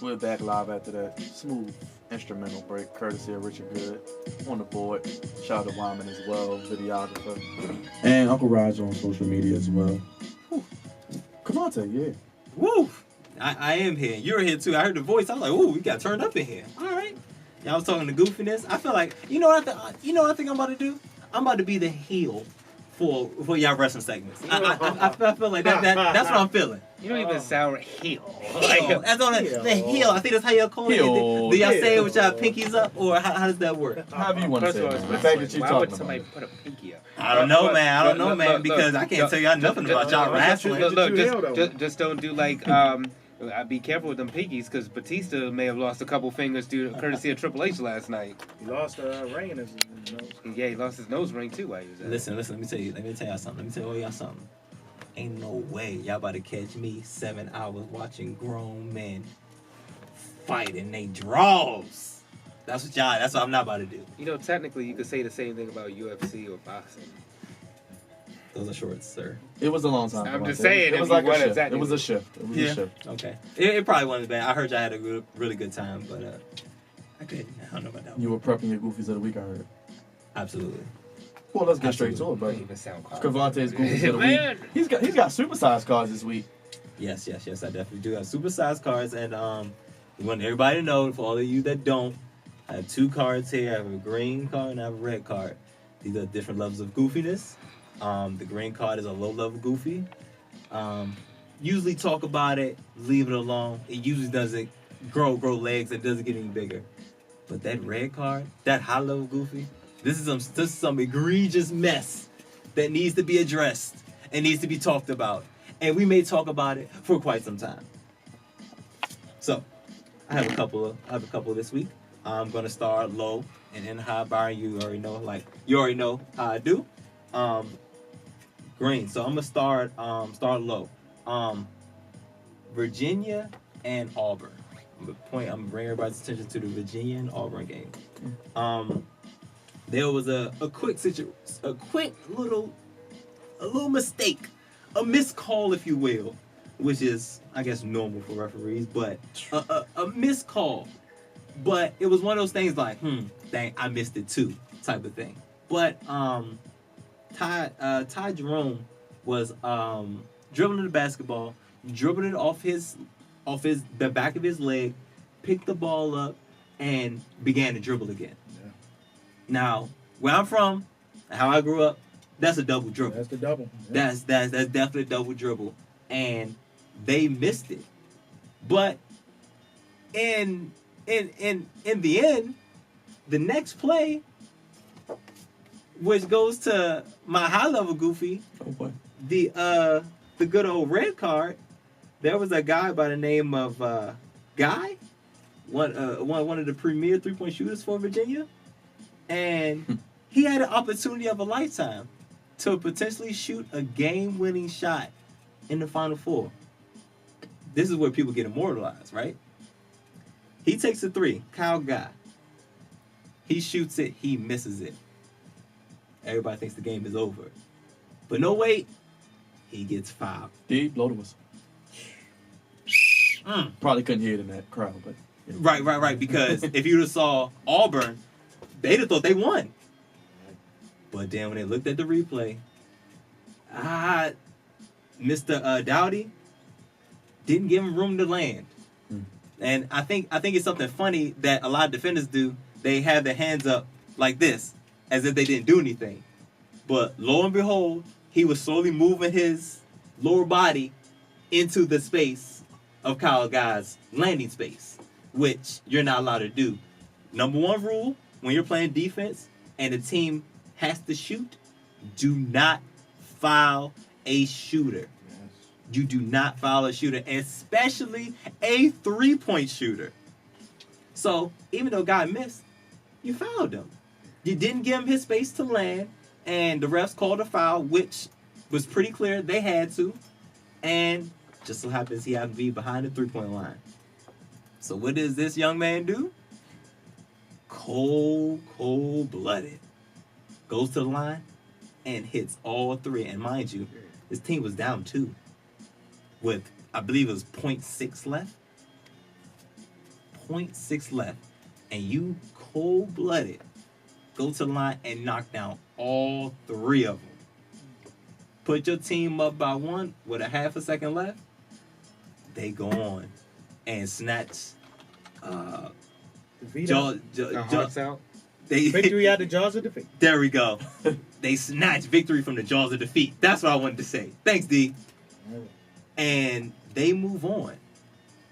We're back live after that smooth instrumental break, courtesy of Richard Good on the board. Shout out to Wyman as well, videographer. And Uncle Raj on social media as well. Cavante, yeah. Woo! I am here. You're here too. I heard the voice. I was like, ooh, we got turned up in here. All right. Y'all was talking to goofiness. I feel like, you know what I think I'm about to do? I'm about to be the heel for y'all wrestling segments. I feel like that's what I'm feeling. You don't even sound heel. Heel. That's on the heel. I think that's how y'all call it. Heel. Do y'all say it with y'all pinkies up, or how does that work? However you want to First say of it. all, Man. The fact that you why talking would about somebody it. put a pinky up? I don't know, man. Because I can't tell y'all nothing about y'all wrestling. Just don't do like be careful with them pinkies because Batista may have lost a couple fingers due to courtesy of Triple H last night. He lost a ring in his nose. Yeah, he lost his nose ring too while he was at Listen. Let me tell y'all something. Let me tell y'all something. Ain't no way y'all about to catch me 7 hours watching grown men fighting they draws. That's what I'm not about to do. You know, technically, you could say the same thing about UFC or boxing. Those are shorts, sir. It was a long time. I'm just saying, It was if like you a wanna shift. attack It was me. a shift. It was a shift. Okay. It probably wasn't bad. I heard y'all had a really good time, but I couldn't. I don't know about that one. You were prepping your goofies of the week, I heard. Absolutely. Well, let's get straight to it, Don't brother. even sound Cavante's goofies of the Man. week. He's got supersized cards this week. Yes. I definitely do have supersized cards, and we want everybody to know, for all of you that don't, I have 2 cards here. I have a green card and I have a red card. These are different levels of goofiness. The green card is a low level goofy. Usually talk about it, leave it alone. It usually doesn't grow legs. It doesn't get any bigger. But that red card, that high level goofy, this is some egregious mess that needs to be addressed and needs to be talked about. And we may talk about it for quite some time. So, I have a couple this week. I'm gonna start low and then high. Byron, you already know how I do. Green. So I'm gonna start low. Virginia and Auburn. I'm gonna bring everybody's attention to the Virginia and Auburn game. There was a quick little mistake, a miscall, if you will, which is, I guess, normal for referees, but a miscall. But it was one of those things like, dang, I missed it too, type of thing. But Ty Jerome was dribbling the basketball, dribbling it off the back of his leg, picked the ball up, and began to dribble again. Yeah. Now, where I'm from, how I grew up, that's a double dribble. That's the double. Yeah. That's definitely a double dribble, and they missed it. But in the end, the next play, which goes to my high level goofy, Oh boy. the good old red card. There was a guy by the name of Guy, one of the premier 3-point shooters for Virginia, and he had an opportunity of a lifetime to potentially shoot a game-winning shot in the Final Four. This is where people get immortalized, right? He takes a 3, Kyle Guy. He shoots it, he misses it. Everybody thinks the game is over. But no, wait. He gets fouled. Did blow the whistle. Probably couldn't hear it in that crowd, but yeah. Right. Because if you'd have saw Auburn, they'd have thought they won. But then when they looked at the replay, Mr. Dowdy didn't give him room to land. And I think it's something funny that a lot of defenders do. They have their hands up like this, as if they didn't do anything. But lo and behold, he was slowly moving his lower body into the space of Kyle Guy's landing space, which you're not allowed to do. Number 1 rule, when you're playing defense and the team has to shoot, do not foul a shooter. You do not foul a shooter, especially a 3-point shooter. So, even though Guy missed, you fouled him. You didn't give him his space to land, and the refs called a foul, which was pretty clear they had to. And just so happens he happened to be behind the 3-point line. So what does this young man do? Cold-blooded. Goes to the line and hits all 3. And mind you, his team was down 2 with, I believe it was 0.6 left. .6 left, and you cold-blooded go to the line and knock down all 3 of them. Put your team up by 1 with a half a second left. They go on and snatch. Defeat. Hearts out. Victory out the jaws of defeat. There we go. They snatch victory from the jaws of defeat. That's what I wanted to say. Thanks, D. And they move on,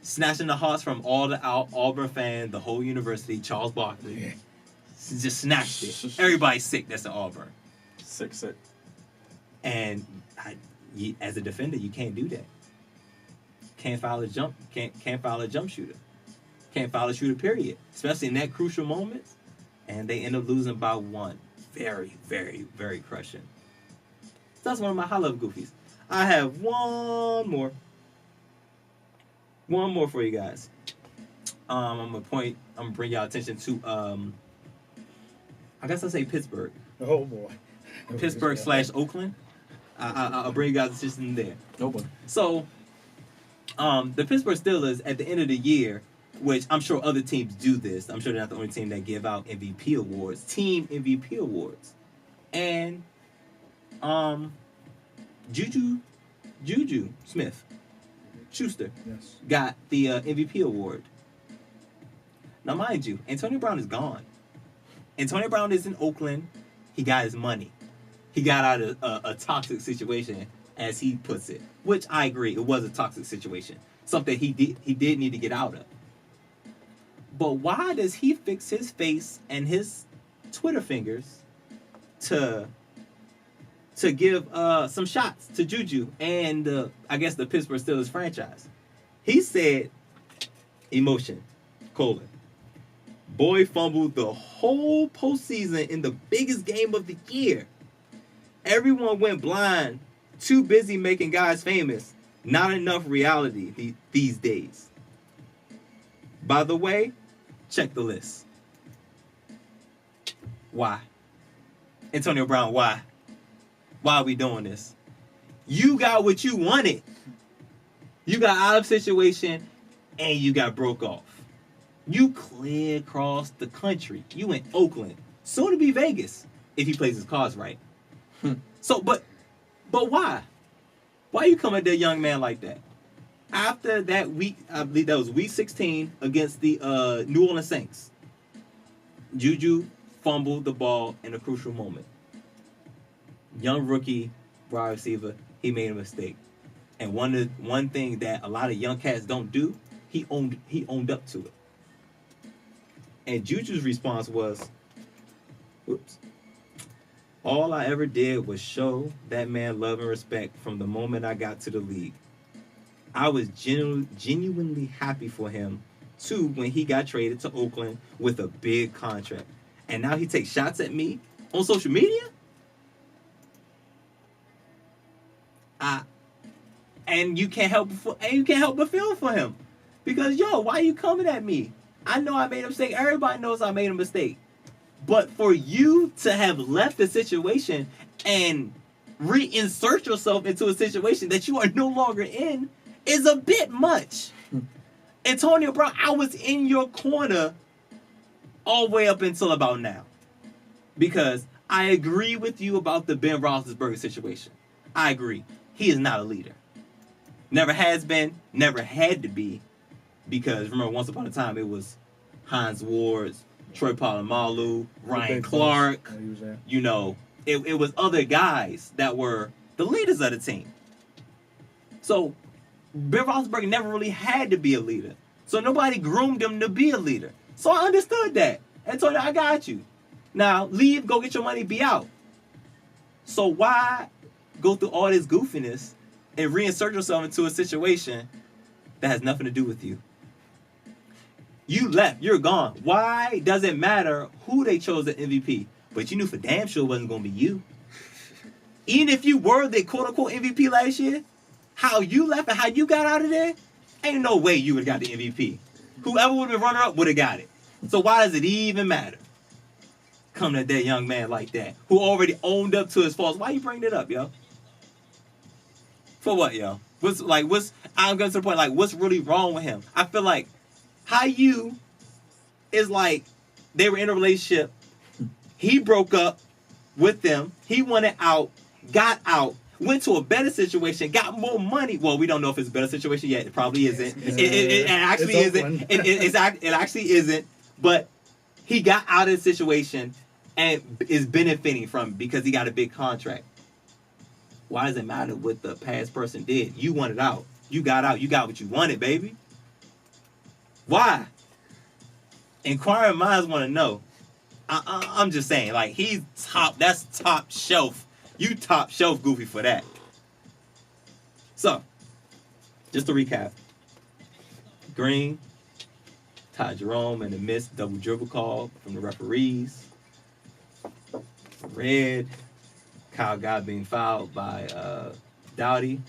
snatching the hearts from all the Auburn fans, the whole university. Charles Barkley just snatched it. Everybody's sick. That's at Auburn. Sick. And as a defender, you can't do that. Can't foul a jump. Can't foul a jump shooter. Can't foul a shooter. Period. Especially in that crucial moment. And they end up losing by 1. Very, very, very crushing. So that's one of my high-level goofies. I have one more for you guys. I'm gonna bring y'all attention to I guess I'll say Pittsburgh. Oh boy. Pittsburgh / Oakland. I'll bring you guys attention there. No one. So, the Pittsburgh Steelers at the end of the year, which I'm sure other teams do this. I'm sure they're not the only team that give out MVP awards, team MVP awards, and Juju Smith-Schuster Yes. got the MVP award. Now, mind you, Antonio Brown is gone. Antonio Brown is in Oakland. He got his money. He got out of a toxic situation, as he puts it, which I agree. It was a toxic situation, something he did need to get out of. But why does he fix his face and his Twitter fingers to give some shots to Juju and I guess the Pittsburgh Steelers franchise? He said, emotion, : boy fumbled the whole postseason in the biggest game of the year. Everyone went blind, too busy making guys famous. Not enough reality these days. By the way, check the list. Why? Antonio Brown, why? Why are we doing this? You got what you wanted. You got out of situation and you got broke off. You clear across the country. You in Oakland. Soon to be Vegas if he plays his cards right. So, but why? Why you come at that young man like that? After that week, I believe that was week 16 against the New Orleans Saints. Juju fumbled the ball in a crucial moment. Young rookie wide receiver, he made a mistake. And one thing that a lot of young cats don't do, he owned up to it. And Juju's response was, all I ever did was show that man love and respect from the moment I got to the league. I was genuinely happy for him, too, when he got traded to Oakland with a big contract. And now he takes shots at me on social media? And you can't help but feel for him. Because, why are you coming at me? I know I made a mistake. Everybody knows I made a mistake. But for you to have left the situation and reinsert yourself into a situation that you are no longer in is a bit much. Antonio Brown, I was in your corner all the way up until about now. Because I agree with you about the Ben Roethlisberger situation. I agree. He is not a leader. Never has been, never had to be. Because remember, once upon a time, it was Hines Ward, Troy Polamalu, Ryan Clark. It was other guys that were the leaders of the team. So Ben Roethlisberger never really had to be a leader. So nobody groomed him to be a leader. So I understood that. And told him, I got you. Now leave, go get your money, be out. So why go through all this goofiness and reinsert yourself into a situation that has nothing to do with you? You left. You're gone. Why does it matter who they chose as MVP? But you knew for damn sure it wasn't going to be you. Even if you were the quote-unquote MVP last year, how you left and how you got out of there, ain't no way you would have got the MVP. Whoever would have been runner-up would have got it. So why does it even matter? Coming at that young man like that, who already owned up to his faults. Why you bringing it up, yo? For what, yo? I'm getting to the point, what's really wrong with him? I feel like, you is like they were in a relationship. He broke up with them. He wanted out, got out, went to a better situation, got more money. Well, we don't know if it's a better situation yet. It probably isn't. It actually It's isn't. open. It actually isn't. But he got out of the situation and is benefiting from it because he got a big contract. Why does it matter what the past person did? You wanted out. You got out. You got what you wanted, baby. Why? Inquiring minds want to know. I'm just saying, like, he's top. That's top shelf. You top shelf Goofy for that. So, just to recap. Green, Ty Jerome, and the missed double dribble call from the referees. Red, Kyle Guy being fouled by Dowdy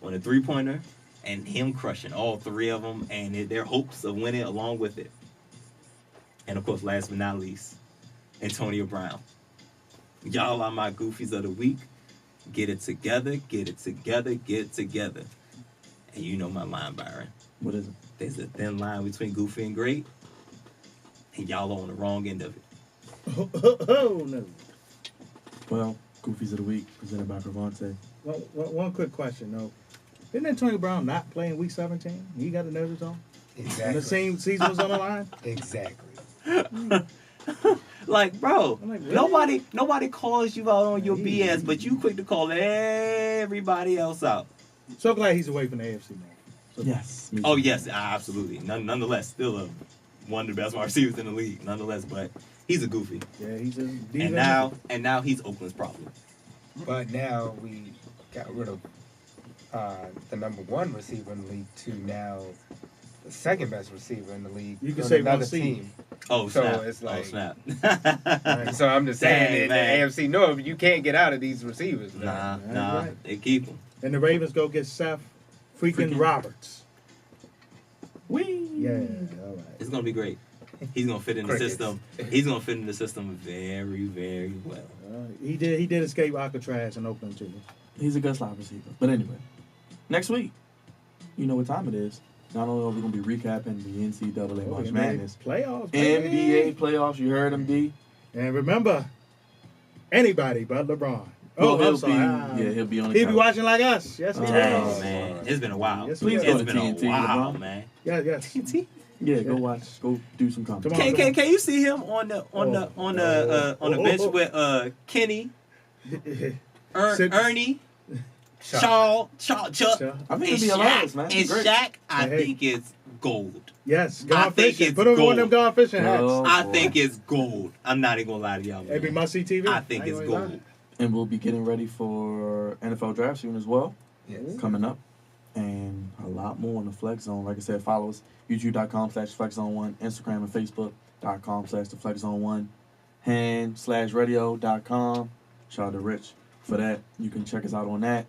on a three-pointer, and him crushing all three of them, and their hopes of winning along with it. And, of course, last but not least, Antonio Brown. Y'all are my Goofies of the week. Get it together, get it together, get it together. And you know my line, Byron. What is it? There's a thin line between Goofy and great, and y'all are on the wrong end of it. Oh, no. Well, Goofies of the Week, presented by Cravante. One quick question, though. Didn't Antonio Brown not play in Week 17? He got a notice on? And Exactly. the same season was on the line? Exactly. Like, bro, I'm like, really? nobody calls you out on your BS, but you quick to call everybody else out. So glad he's away from the AFC now. So Yes. me Oh too. yes, absolutely. Nonetheless, still one of the best wide receivers in the league. Nonetheless, but he's a Goofy, Yeah, he's a and now he's Oakland's problem. But now we got rid of the number one receiver in the league to now the second best receiver in the league. You can on say another one seed. team. Oh So snap! it's like- oh snap! So I'm just Dang, saying that man. the AFC North, you can't get out of these receivers. now. nah, right. they keep him. And the Ravens go get Seth freaking Roberts. Whee! Yeah, all right. It's gonna be great. He's gonna fit in the Crickets. system. He's gonna fit in the system very, very well. He did escape Alcatraz in Oakland too. He's a good slot receiver. But anyway, next week, you know what time it is. Not only are we going to be recapping the NCAA March NBA Madness, playoffs. baby. NBA playoffs, you heard him, D. And remember, anybody but LeBron. Well, Oh, he'll I'm sorry. be, he'll be on the He'll be couch. watching like us. Yes, he Oh, Dang, is. man, it's been a while. Yes, Please we go are. to It's been TNT, a while, LeBron. man. Yeah, yes. Yeah, go watch. Go do some comedy. Come on. Can you see him on the bench with Kenny, Sit- Ernie, Chuck, I and think it'd be hilarious, man. And It'd be great. Shaq, I Hey. think it's gold. Yes, I gone think fishing. it's Put on one of them gold. gone fishing hats. Oh, I boy. think it's gold. I'm not even gonna lie to y'all. Maybe Man. must see TV. I think ain't it's gonna lie. gold. And we'll be getting ready for NFL draft soon as well, Yes. coming up. And a lot more on the Flex Zone. Like I said, follow us, youtube.com/FlexZone1, Instagram and Facebook.com/TheFlexZone1, hand/radio.com. Shout out to Rich for that. You can check us out on that.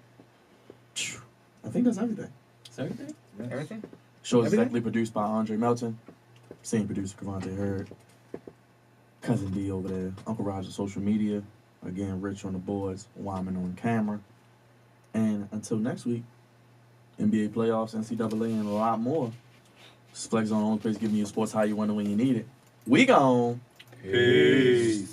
I think that's everything. Is that everything? Everything? Show is Everything? executively produced by Andre Melton. Senior producer Cavante Hurd. Cousin D over there. Uncle Roger social media. Again, Rich on the boards. Wyman on camera. And until next week, NBA playoffs, NCAA, and a lot more. This is Flex Zone, only place giving you sports how you want it when you need it. We gone. Peace.